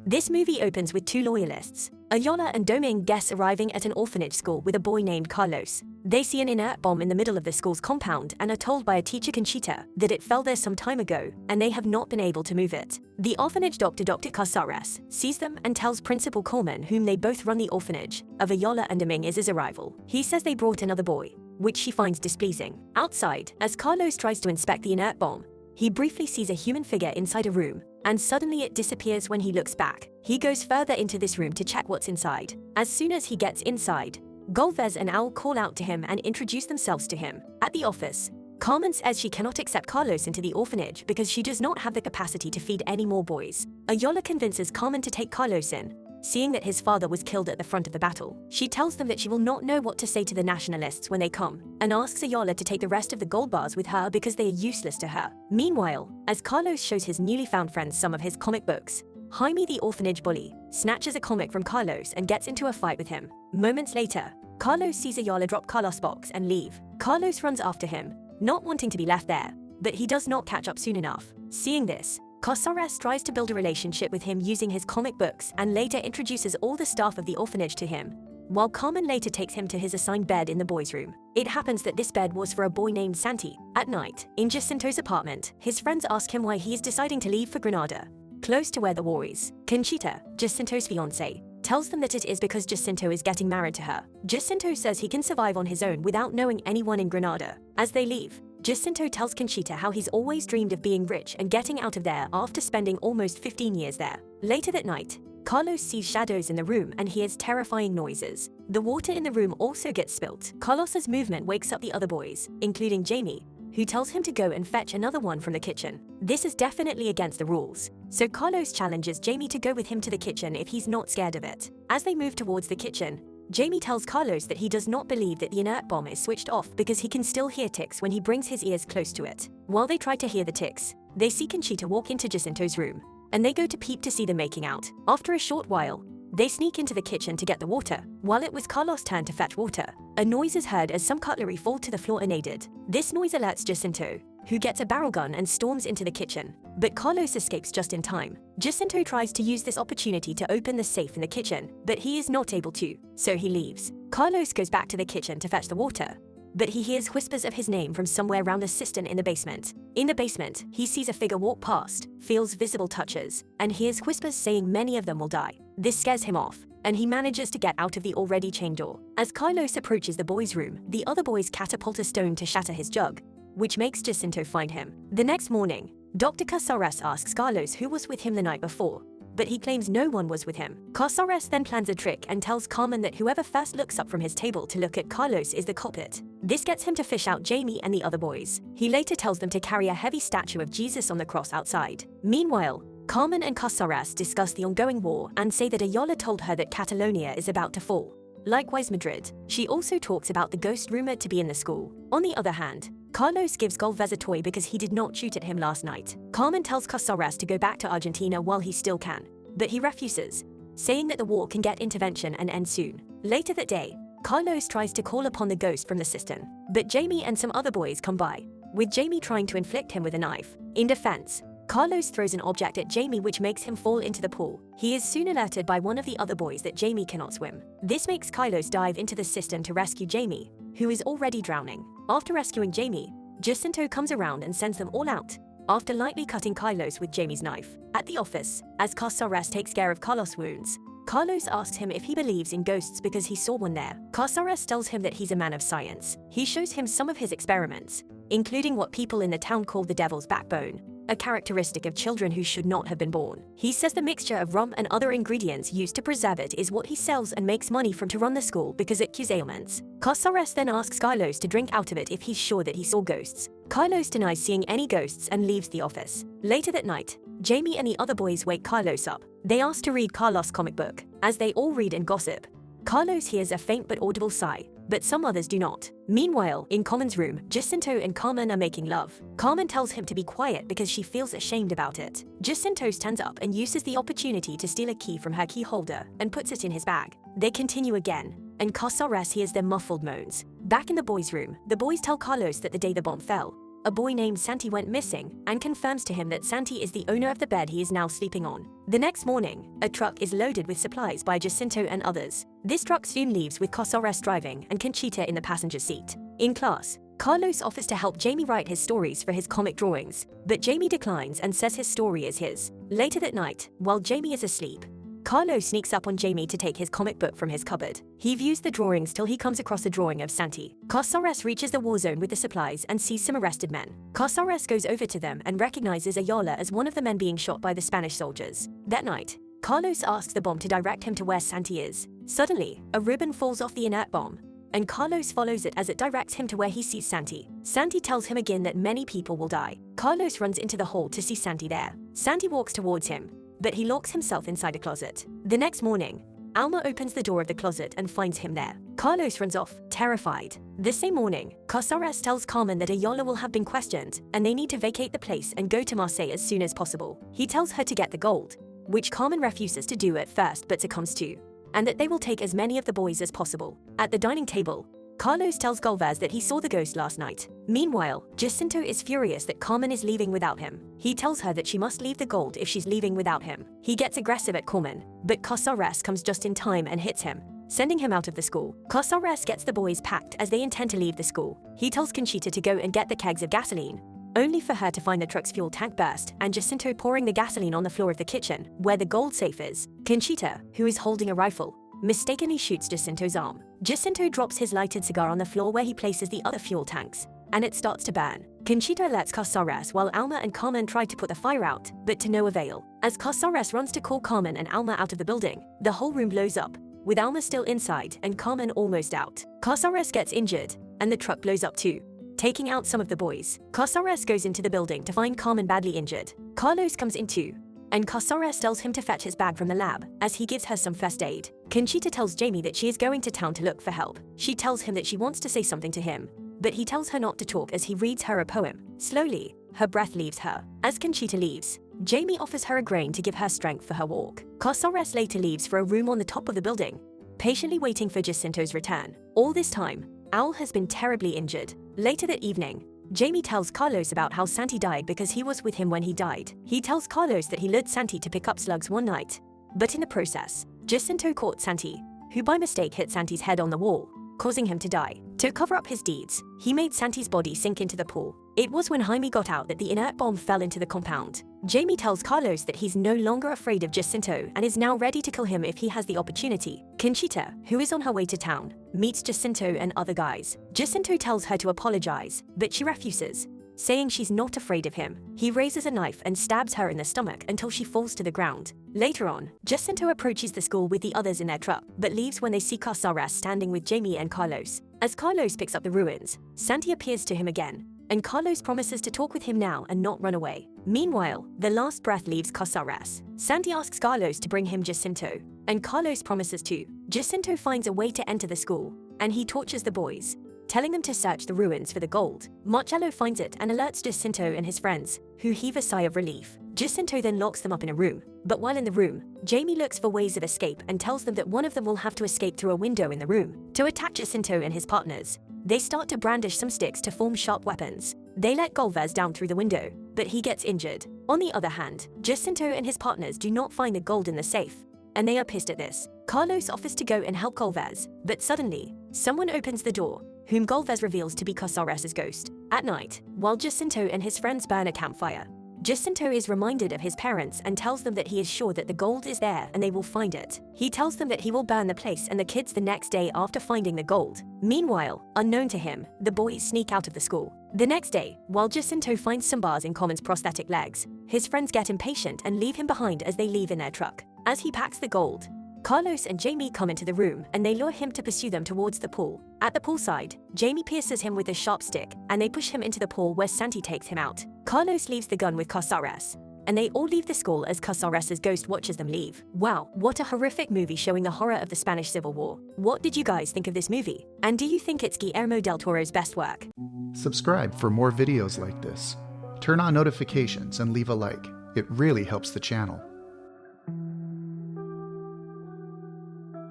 This movie opens with two loyalists, Ayola and Doming guests arriving at an orphanage school with a boy named Carlos. They see an inert bomb in the middle of the school's compound and are told by a teacher, Conchita, that it fell there some time ago and they have not been able to move it. The orphanage doctor, Dr. Casares, sees them and tells Principal Carmen, whom they both run the orphanage, of Ayola and Doming is his arrival. He says they brought another boy, which she finds displeasing. Outside, as Carlos tries to inspect the inert bomb, he briefly sees a human figure inside a room, and suddenly it disappears when he looks back. He goes further into this room to check what's inside. As soon as he gets inside, Golvez and Owl call out to him and introduce themselves to him. At the office, Carmen says she cannot accept Carlos into the orphanage because she does not have the capacity to feed any more boys. Ayola convinces Carmen to take Carlos in, seeing that his father was killed at the front of the battle. She tells them that she will not know what to say to the nationalists when they come, and asks Ayola to take the rest of the gold bars with her because they are useless to her. Meanwhile, as Carlos shows his newly found friends some of his comic books, Jaime, the orphanage bully, snatches a comic from Carlos and gets into a fight with him. Moments later, Carlos sees Ayola drop Carlos' box and leave. Carlos runs after him, not wanting to be left there, but he does not catch up soon enough. Seeing this, Casares tries to build a relationship with him using his comic books and later introduces all the staff of the orphanage to him, while Carmen later takes him to his assigned bed in the boys' room. It happens that this bed was for a boy named Santi. At night, in Jacinto's apartment, his friends ask him why he is deciding to leave for Granada, close to where the war is. Conchita, Jacinto's fiancée, tells them that it is because Jacinto is getting married to her. Jacinto says he can survive on his own without knowing anyone in Granada. As they leave, Jacinto tells Conchita how he's always dreamed of being rich and getting out of there after spending almost 15 years there. Later that night, Carlos sees shadows in the room and hears terrifying noises. The water in the room also gets spilt. Carlos's movement wakes up the other boys, including Jaime, who tells him to go and fetch another one from the kitchen. This is definitely against the rules, so Carlos challenges Jaime to go with him to the kitchen if he's not scared of it. As they move towards the kitchen, Jaime tells Carlos that he does not believe that the inert bomb is switched off because he can still hear ticks when he brings his ears close to it. While they try to hear the ticks, they see Conchita walk into Jacinto's room, and they go to peep to see them making out. After a short while, they sneak into the kitchen to get the water. While it was Carlos' turn to fetch water, a noise is heard as some cutlery fall to the floor unaided. This noise alerts Jacinto, who gets a barrel gun and storms into the kitchen, but Carlos escapes just in time. Jacinto tries to use this opportunity to open the safe in the kitchen, but he is not able to, so he leaves. Carlos goes back to the kitchen to fetch the water, but he hears whispers of his name from somewhere around the cistern in the basement. In the basement, he sees a figure walk past, feels visible touches, and hears whispers saying many of them will die. This scares him off, and he manages to get out of the already chained door. As Carlos approaches the boys' room, the other boys catapult a stone to shatter his jug, which makes Jacinto find him. The next morning, Dr. Casares asks Carlos who was with him the night before, but he claims no one was with him. Casares then plans a trick and tells Carmen that whoever first looks up from his table to look at Carlos is the culprit. This gets him to fish out Jaime and the other boys. He later tells them to carry a heavy statue of Jesus on the cross outside. Meanwhile, Carmen and Casares discuss the ongoing war and say that Ayola told her that Catalonia is about to fall. Likewise Madrid. She also talks about the ghost rumored to be in the school. On the other hand, Carlos gives Golvez a toy because he did not shoot at him last night. Carmen tells Casares to go back to Argentina while he still can, but he refuses, saying that the war can get intervention and end soon. Later that day, Carlos tries to call upon the ghost from the cistern, but Jaime and some other boys come by, with Jaime trying to inflict him with a knife. In defense, Carlos throws an object at Jaime which makes him fall into the pool. He is soon alerted by one of the other boys that Jaime cannot swim. This makes Carlos dive into the cistern to rescue Jaime, who is already drowning. After rescuing Jaime, Jacinto comes around and sends them all out, after lightly cutting Carlos with Jaime's knife. At the office, as Casares takes care of Carlos' wounds, Carlos asks him if he believes in ghosts because he saw one there. Casares tells him that he's a man of science. He shows him some of his experiments, including what people in the town call the devil's backbone, a characteristic of children who should not have been born. He says the mixture of rum and other ingredients used to preserve it is what he sells and makes money from to run the school because it cures ailments. Casares then asks Carlos to drink out of it if he's sure that he saw ghosts. Carlos denies seeing any ghosts and leaves the office. Later that night, Jaime and the other boys wake Carlos up. They ask to read Carlos' comic book. As they all read and gossip, Carlos hears a faint but audible sigh, but some others do not. Meanwhile, in Carmen's room, Jacinto and Carmen are making love. Carmen tells him to be quiet because she feels ashamed about it. Jacinto stands up and uses the opportunity to steal a key from her key holder and puts it in his bag. They continue again, and Casares hears their muffled moans. Back in the boys' room, the boys tell Carlos that the day the bomb fell, a boy named Santi went missing and confirms to him that Santi is the owner of the bed he is now sleeping on. The next morning, a truck is loaded with supplies by Jacinto and others. This truck soon leaves with Casares driving and Conchita in the passenger seat. In class, Carlos offers to help Jaime write his stories for his comic drawings, but Jaime declines and says his story is his. Later that night, while Jaime is asleep, Carlos sneaks up on Jaime to take his comic book from his cupboard. He views the drawings till he comes across a drawing of Santi. Casares reaches the war zone with the supplies and sees some arrested men. Casares goes over to them and recognizes Ayala as one of the men being shot by the Spanish soldiers. That night, Carlos asks the bomb to direct him to where Santi is. Suddenly, a ribbon falls off the inert bomb, and Carlos follows it as it directs him to where he sees Santi. Santi tells him again that many people will die. Carlos runs into the hall to see Santi there. Santi walks towards him, but he locks himself inside a closet. The next morning, Alma opens the door of the closet and finds him there. Carlos runs off, terrified. The same morning, Casares tells Carmen that Ayala will have been questioned, and they need to vacate the place and go to Marseille as soon as possible. He tells her to get the gold, which Carmen refuses to do at first but succumbs to, and that they will take as many of the boys as possible. At the dining table, Carlos tells Galvez that he saw the ghost last night. Meanwhile, Jacinto is furious that Carmen is leaving without him. He tells her that she must leave the gold if she's leaving without him. He gets aggressive at Carmen, but Casares comes just in time and hits him, sending him out of the school. Casares gets the boys packed as they intend to leave the school. He tells Conchita to go and get the kegs of gasoline, only for her to find the truck's fuel tank burst and Jacinto pouring the gasoline on the floor of the kitchen, where the gold safe is. Conchita, who is holding a rifle, mistakenly shoots Jacinto's arm. Jacinto drops his lighted cigar on the floor where he places the other fuel tanks, and it starts to burn. Conchita alerts Casares while Alma and Carmen try to put the fire out, but to no avail. As Casares runs to call Carmen and Alma out of the building, the whole room blows up, with Alma still inside and Carmen almost out. Casares gets injured, and the truck blows up too, taking out some of the boys. Casares goes into the building to find Carmen badly injured. Carlos comes in too, and Casares tells him to fetch his bag from the lab, as he gives her some first aid. Conchita tells Jaime that she is going to town to look for help. She tells him that she wants to say something to him, but he tells her not to talk as he reads her a poem. Slowly, her breath leaves her. As Conchita leaves, Jaime offers her a grain to give her strength for her walk. Casares later leaves for a room on the top of the building, patiently waiting for Jacinto's return. All this time, Owl has been terribly injured. Later that evening, Jaime tells Carlos about how Santi died because he was with him when he died. He tells Carlos that he lured Santi to pick up slugs one night, but in the process, Jacinto caught Santi, who by mistake hit Santi's head on the wall, causing him to die. To cover up his deeds, he made Santi's body sink into the pool. It was when Jaime got out that the inert bomb fell into the compound. Jaime tells Carlos that he's no longer afraid of Jacinto and is now ready to kill him if he has the opportunity. Conchita, who is on her way to town, meets Jacinto and other guys. Jacinto tells her to apologize, but she refuses, saying she's not afraid of him. He raises a knife and stabs her in the stomach until she falls to the ground. Later on, Jacinto approaches the school with the others in their truck, but leaves when they see Casares standing with Jaime and Carlos. As Carlos picks up the ruins, Santi appears to him again, and Carlos promises to talk with him now and not run away. Meanwhile, the last breath leaves Casares. Santi asks Carlos to bring him Jacinto, and Carlos promises to. Jacinto finds a way to enter the school, and he tortures the boys, telling them to search the ruins for the gold. Marcello finds it and alerts Jacinto and his friends, who heave a sigh of relief. Jacinto then locks them up in a room, but while in the room, Jaime looks for ways of escape and tells them that one of them will have to escape through a window in the room. To attack Jacinto and his partners, they start to brandish some sticks to form sharp weapons. They let Galvez down through the window, but he gets injured. On the other hand, Jacinto and his partners do not find the gold in the safe, and they are pissed at this. Carlos offers to go and help Galvez, but suddenly, someone opens the door, whom Galvez reveals to be Casares' ghost. At night, while Jacinto and his friends burn a campfire, Jacinto is reminded of his parents and tells them that he is sure that the gold is there and they will find it. He tells them that he will burn the place and the kids the next day after finding the gold. Meanwhile, unknown to him, the boys sneak out of the school. The next day, while Jacinto finds some bars in Carmen's prosthetic legs, his friends get impatient and leave him behind as they leave in their truck. As he packs the gold, Carlos and Jaime come into the room and they lure him to pursue them towards the pool. At the poolside, Jaime pierces him with a sharp stick and they push him into the pool where Santi takes him out. Carlos leaves the gun with Casares, and they all leave the school as Casares' ghost watches them leave. Wow, what a horrific movie showing the horror of the Spanish Civil War. What did you guys think of this movie? And do you think it's Guillermo del Toro's best work? Subscribe for more videos like this. Turn on notifications and leave a like. It really helps the channel.